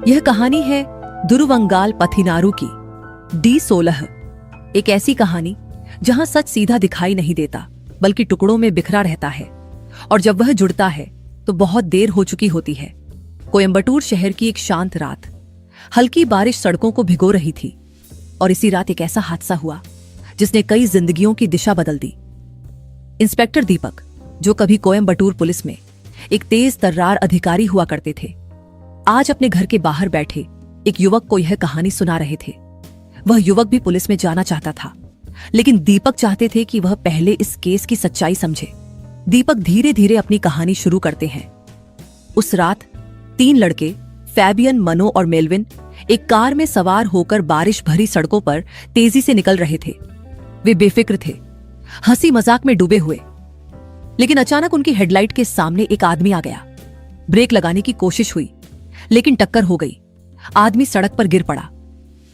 यह कहानी है दुरुवंगाल पथिनारू की D16। एक ऐसी कहानी जहां सच सीधा दिखाई नहीं देता बल्कि टुकड़ों में बिखरा रहता है, और जब वह जुड़ता है तो बहुत देर हो चुकी होती है। कोयंबटूर शहर की एक शांत रात, हल्की बारिश सड़कों को भिगो रही थी, और इसी रात एक ऐसा हादसा हुआ जिसने कई जिंदगियों की दिशा बदल दी। इंस्पेक्टर दीपक, जो कभी कोयंबटूर पुलिस में एक तेज तर्रार अधिकारी हुआ करते थे, आज अपने घर के बाहर बैठे एक युवक को यह कहानी सुना रहे थे। वह युवक भी पुलिस में जाना चाहता था, लेकिन दीपक चाहते थे कि वह पहले इस केस की सच्चाई समझे। दीपक धीरे धीरे अपनी कहानी शुरू करते हैं। उस रात 3 लड़के फैबियन, मनो और मेलविन एक कार में सवार होकर बारिश भरी सड़कों पर तेजी से निकल रहे थे। वे बेफिक्र थे, हंसी मजाक में डूबे हुए, लेकिन अचानक उनकी हेडलाइट के सामने एक आदमी आ गया। ब्रेक लगाने की कोशिश हुई, लेकिन टक्कर हो गई। आदमी सड़क पर गिर पड़ा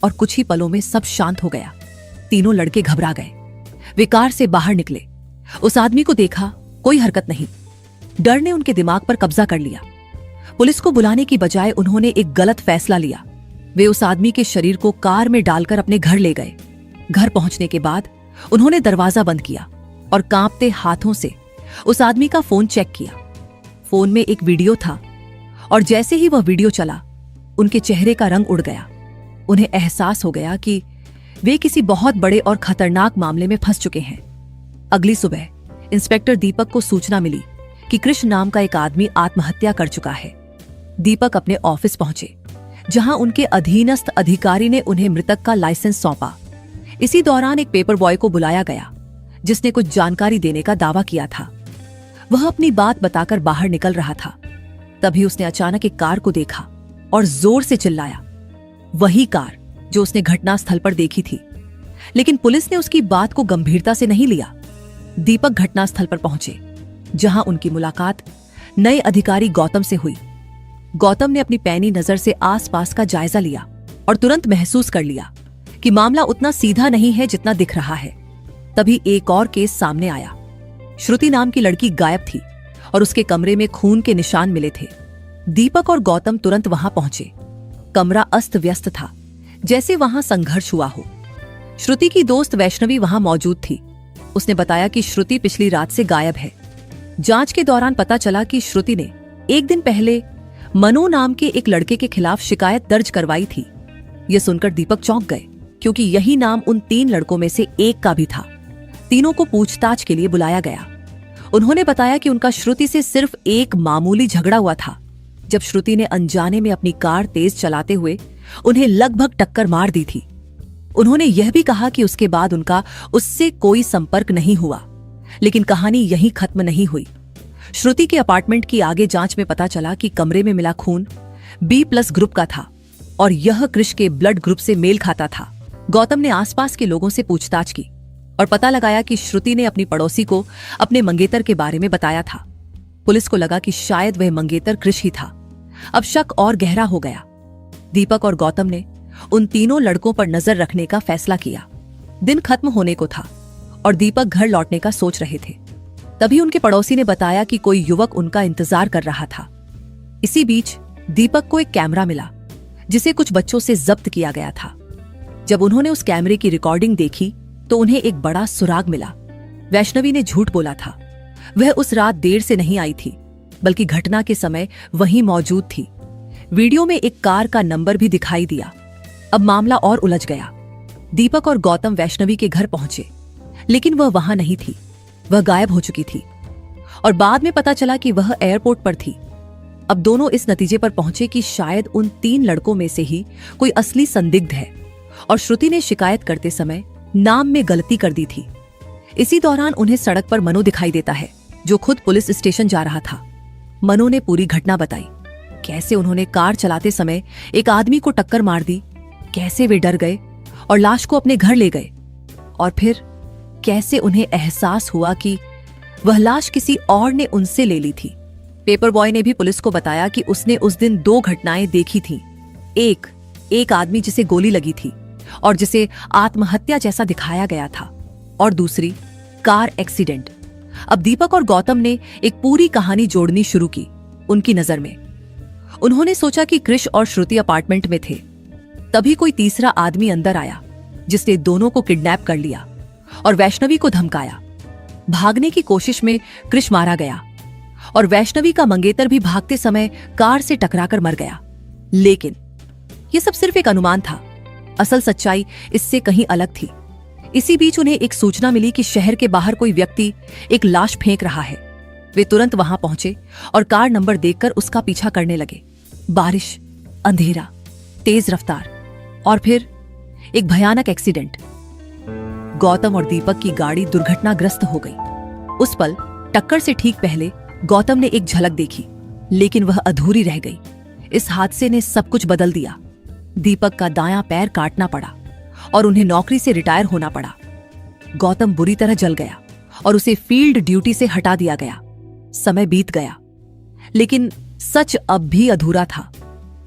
और कुछ ही पलों में सब शांत हो गया। तीनों लड़के घबरा गए। वे कार से बाहर निकले। उस आदमी को देखा, कोई हरकत नहीं। डर ने उनके दिमाग पर कब्जा कर लिया। पुलिस को बुलाने की बजाय उन्होंने एक गलत फैसला लिया। वे उस आदमी के शरीर को कार में डालकर अपने घर ले गए। घर पहुंचने के बाद उन्होंने दरवाजा बंद किया और कांपते हाथों से उस आदमी का फोन चेक किया। फोन में एक वीडियो था, और जैसे ही वह वीडियो चला, उनके चेहरे का रंग उड़ गया। उन्हें एहसास हो गया कि वे किसी बहुत बड़े और खतरनाक मामले में फंस चुके हैं। अगली सुबह इंस्पेक्टर दीपक को सूचना मिली कि कृष्ण नाम का एक आदमी आत्महत्या कर चुका है। दीपक अपने ऑफिस पहुंचे, जहां उनके अधीनस्थ अधिकारी ने उन्हें मृतक का लाइसेंस सौंपा। इसी दौरान एक पेपर बॉय को बुलाया गया, जिसने कुछ जानकारी देने का दावा किया था। वह अपनी बात बताकर बाहर निकल रहा था, तभी उसने अचानक एक कार को देखा और जोर से चिल्लाया। वही कार जो उसने घटनास्थल पर देखी थी, लेकिन पुलिस ने उसकी बात को गंभीरता से नहीं लिया। दीपक घटनास्थल पर पहुंचे, जहां उनकी मुलाकात नए अधिकारी गौतम से हुई। गौतम ने अपनी पैनी नजर से आसपास का जायजा लिया और तुरंत महसूस कर लिया कि मामला उतना सीधा नहीं है जितना दिख रहा है। तभी एक और केस सामने आया। श्रुति नाम की लड़की गायब थी और उसके कमरे में खून के निशान मिले थे। दीपक और गौतम तुरंत वहां पहुंचे। कमरा अस्त व्यस्त था, जैसे वहां संघर्ष हुआ हो। श्रुति की दोस्त वैष्णवी वहां मौजूद थी। उसने बताया कि श्रुति पिछली रात से गायब है। जांच के दौरान पता चला कि श्रुति ने एक दिन पहले मनो नाम के एक लड़के के खिलाफ शिकायत दर्ज करवाई थी। यह सुनकर दीपक चौंक गए, क्योंकि यही नाम उन 3 लड़कों में से एक का भी था। तीनों को पूछताछ के लिए बुलाया गया। उन्होंने बताया कि उनका श्रुति से सिर्फ एक मामूली झगड़ा हुआ था, जब श्रुति ने अनजाने में अपनी कार तेज चलाते हुए उन्हें लगभग टक्कर मार दी थी। उन्होंने यह भी कहा कि उसके बाद उनका उससे कोई संपर्क नहीं हुआ। लेकिन कहानी यहीं खत्म नहीं हुई। श्रुति के अपार्टमेंट की आगे जांच में पता चला कि कमरे में मिला खून B+ ग्रुप का था, और यह कृष के ब्लड ग्रुप से मेल खाता था। गौतम ने आसपास के लोगों से पूछताछ की और पता लगाया कि श्रुति ने अपनी पड़ोसी को अपने मंगेतर के बारे में बताया था। पुलिस को लगा कि शायद वह मंगेतर कृष ही था। अब शक और गहरा हो गया। दीपक और गौतम ने उन तीनों लड़कों पर नजर रखने का फैसला किया। दिन खत्म होने को था और दीपक घर लौटने का सोच रहे थे। तभी उनके पड़ोसी ने बताया कि कोई युवक उनका इंतजार कर रहा था। इसी बीच दीपक को एक कैमरा मिला, जिसे कुछ बच्चों से जब्त किया गया था। जब उन्होंने उस कैमरे की रिकॉर्डिंग देखी तो उन्हें एक बड़ा सुराग मिला। वैष्णवी ने झूठ बोला था। वह उस रात देर से नहीं आई थी, बल्कि घटना के समय वहीं मौजूद थी। वीडियो में एक कार का नंबर भी दिखाई दिया। अब मामला और उलझ गया। दीपक और गौतम वैष्णवी के घर पहुंचे, लेकिन वह वहां नहीं थी। वह गायब हो चुकी थी, और बाद में पता चला कि वह एयरपोर्ट पर थी। अब दोनों इस नतीजे पर पहुंचे कि शायद उन 3 लड़कों में से ही कोई असली संदिग्ध है, और श्रुति ने शिकायत करते समय नाम में गलती कर दी थी। इसी दौरान उन्हें सड़क पर मनो दिखाई देता है, जो खुद पुलिस स्टेशन जा रहा था। मनो ने पूरी घटना बताई, कैसे उन्होंने कार चलाते समय एक आदमी को टक्कर मार दी, कैसे वे डर गए और लाश को अपने घर ले गए, और फिर कैसे उन्हें एहसास हुआ कि वह लाश किसी और ने उनसे ले ली थी। पेपर बॉय ने भी पुलिस को बताया कि उसने उस दिन 2 घटनाएं देखी थीं। एक आदमी जिसे गोली लगी थी और जिसे आत्महत्या जैसा दिखाया गया था, और दूसरी कार एक्सीडेंट। अब दीपक और गौतम ने एक पूरी कहानी जोड़नी शुरू की उनकी नजर में। उन्होंने सोचा कि कृष और श्रुति अपार्टमेंट में थे। तभी कोई तीसरा आदमी अंदर आया जिसने दोनों को किडनैप कर लिया और वैष्णवी को धमकाया। भागने की कोशिश में कृष मारा गया और वैष्णवी का मंगेतर भी भागते समय कार से टकराकर मर गया। लेकिन यह सब सिर्फ एक अनुमान था, असल सच्चाई इससे कहीं अलग थी। इसी बीच उन्हें एक सूचना मिली कि शहर के बाहर कोई व्यक्ति एक लाश फेंक रहा है। वे तुरंत वहां पहुंचे और कार नंबर देखकर उसका पीछा करने लगे। बारिश, अंधेरा, तेज रफ्तार और फिर एक भयानक एक्सीडेंट। गौतम और दीपक की गाड़ी दुर्घटनाग्रस्त हो गई। उस पल टक्कर से ठीक पहले गौतम ने एक झलक देखी, लेकिन वह अधूरी रह गई। इस हादसे ने सब कुछ बदल दिया। दीपक का दायां पैर काटना पड़ा और उन्हें नौकरी से रिटायर होना पड़ा। गौतम बुरी तरह जल गया और उसे फील्ड ड्यूटी से हटा दिया गया। समय बीत गया, लेकिन सच अब भी अधूरा था।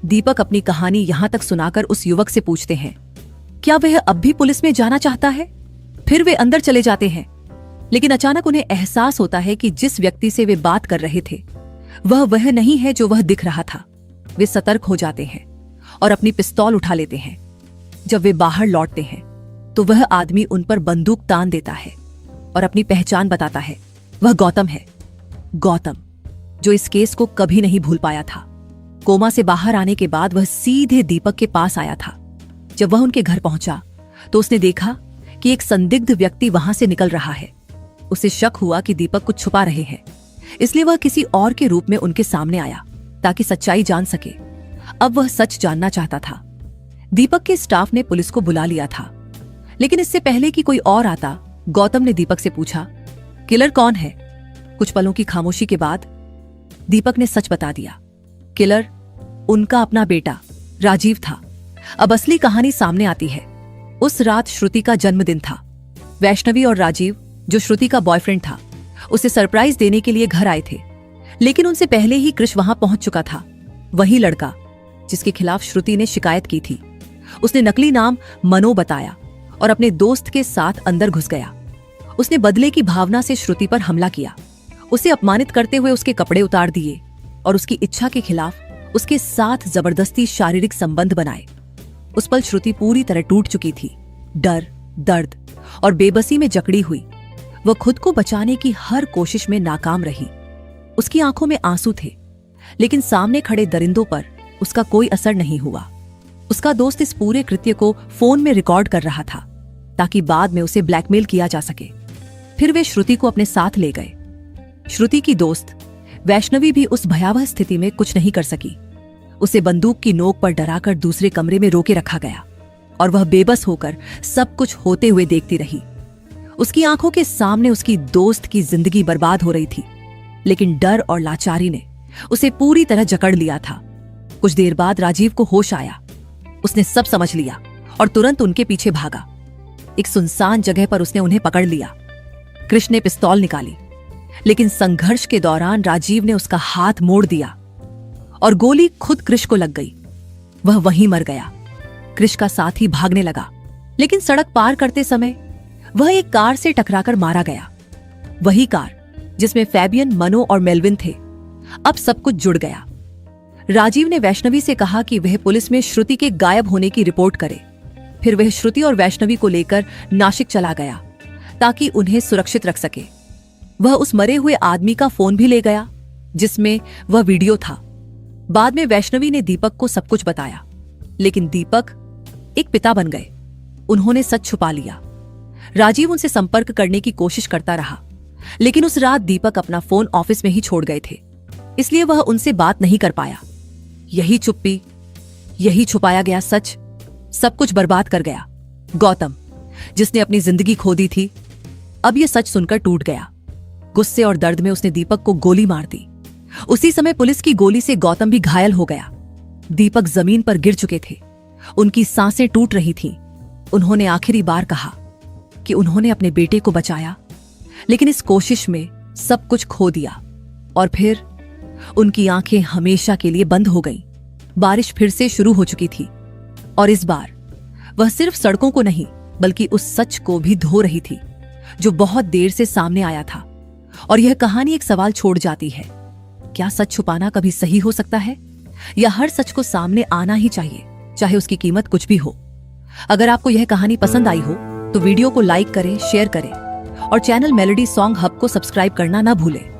दीपक अपनी कहानी यहां तक सुनाकर उस युवक से पूछते हैं, क्या वह अब भी पुलिस में जाना चाहता है? फिर वे अंदर चले जाते हैं, लेकिन अचानक उन्हें एहसास होता है कि जिस व्यक्ति से वे बात कर रहे थे वह नहीं है जो वह दिख रहा था। वे सतर्क हो जाते हैं और अपनी पिस्तौल उठा लेते हैं। जब वे बाहर लौटते हैं तो वह आदमी उन पर बंदूक तान देता है और अपनी पहचान बताता है। वह गौतम है, गौतम जो इस केस को कभी नहीं भूल पाया था। कोमा से बाहर आने के बाद वह सीधे दीपक के पास आया था। जब वह उनके घर पहुंचा तो उसने देखा कि एक संदिग्ध व्यक्ति वहां से निकल रहा है। उसे शक हुआ कि दीपक कुछ छुपा रहे हैं, इसलिए वह किसी और के रूप में उनके सामने आया ताकि सच्चाई जान सके। अब वह सच जानना चाहता था। दीपक के स्टाफ ने पुलिस को बुला लिया था, लेकिन इससे पहले कि कोई और आता, गौतम ने दीपक से पूछा, किलर कौन है? कुछ पलों की खामोशी के बाद दीपक ने सच बता दिया। किलर उनका अपना बेटा राजीव था। अब असली कहानी सामने आती है। उस रात श्रुति का जन्मदिन था। वैष्णवी और राजीव, जो श्रुति का बॉयफ्रेंड था, उसे सरप्राइज देने के लिए घर आए थे, लेकिन उनसे पहले ही कृष वहां पहुंच चुका था। वही लड़का जिसके खिलाफ श्रुति ने शिकायत की थी। उसने नकली नाम मनो बताया और अपने दोस्त के साथ अंदर घुस गया। उसने बदले की भावना से श्रुति पर हमला किया, उसे अपमानित करते हुए उसके कपड़े उतार दिए और उसकी इच्छा के खिलाफ उसके साथ जबरदस्ती शारीरिक संबंध बनाए। उस पल श्रुति पूरी तरह टूट चुकी थी। डर, दर्द और बेबसी में जकड़ी हुई। वह खुद को बचाने की हर कोशिश में नाकाम रही। उसकी आंखों में आंसू थे, लेकिन सामने खड़े दरिंदों पर उसका कोई असर नहीं हुआ। उसका दोस्त इस पूरे कृत्य को फोन में रिकॉर्ड कर रहा था ताकि बाद में उसे ब्लैकमेल किया जा सके। फिर वे श्रुति को अपने साथ ले गए। श्रुति की दोस्त वैष्णवी भी उस भयावह स्थिति में कुछ नहीं कर सकी। उसे बंदूक की नोक पर डराकर दूसरे कमरे में रोके रखा गया और वह बेबस होकर सब कुछ होते हुए देखती रही। उसकी आंखों के सामने उसकी दोस्त की जिंदगी बर्बाद हो रही थी, लेकिन डर और लाचारी ने उसे पूरी तरह जकड़ लिया था। कुछ देर बाद राजीव को होश आया। उसने सब समझ लिया और तुरंत उनके पीछे भागा। एक सुनसान जगह पर उसने उन्हें पकड़ लिया। कृष्ण ने पिस्तौल निकाली, लेकिन संघर्ष के दौरान राजीव ने उसका हाथ मोड़ दिया और गोली खुद कृष को लग गई। वह वहीं मर गया। कृष का साथी भागने लगा, लेकिन सड़क पार करते समय वह एक कार से टकराकर मारा गया। वही कार जिसमें फैबियन, मनो और मेलविन थे। अब सब कुछ जुड़ गया। राजीव ने वैष्णवी से कहा कि वह पुलिस में श्रुति के गायब होने की रिपोर्ट करे। फिर वह श्रुति और वैष्णवी को लेकर नासिक चला गया ताकि उन्हें सुरक्षित रख सके। वह उस मरे हुए आदमी का फोन भी ले गया जिसमें वह वीडियो था। बाद में वैष्णवी ने दीपक को सब कुछ बताया, लेकिन दीपक एक पिता बन गए। उन्होंने सच छुपा लिया। राजीव उनसे संपर्क करने की कोशिश करता रहा, लेकिन उस रात दीपक अपना फोन ऑफिस में ही छोड़ गए थे, इसलिए वह उनसे बात नहीं कर पाया। यही चुप्पी, यही छुपाया गया सच सब कुछ बर्बाद कर गया। गौतम, जिसने अपनी जिंदगी खो दी थी, अब यह सच सुनकर टूट गया। गुस्से और दर्द में उसने दीपक को गोली मार दी। उसी समय पुलिस की गोली से गौतम भी घायल हो गया। दीपक जमीन पर गिर चुके थे। उनकी सांसें टूट रही थीं। उन्होंने आखिरी बार कहा कि उन्होंने अपने बेटे को बचाया, लेकिन इस कोशिश में सब कुछ खो दिया। और फिर उनकी आंखें हमेशा के लिए बंद हो गईं। बारिश फिर से शुरू हो चुकी थी और इस बार वह सिर्फ सड़कों को नहीं बल्कि उस सच को भी धो रही थी जो बहुत देर से सामने आया था। और यह कहानी एक सवाल छोड़ जाती है, क्या सच छुपाना कभी सही हो सकता है? या हर सच को सामने आना ही चाहिए, चाहे उसकी कीमत कुछ भी हो। अगर आपको यह कहानी पसंद आई हो तो वीडियो को लाइक करें, शेयर करें और चैनल मेलोडी सॉन्ग हब को सब्सक्राइब करना ना भूलें।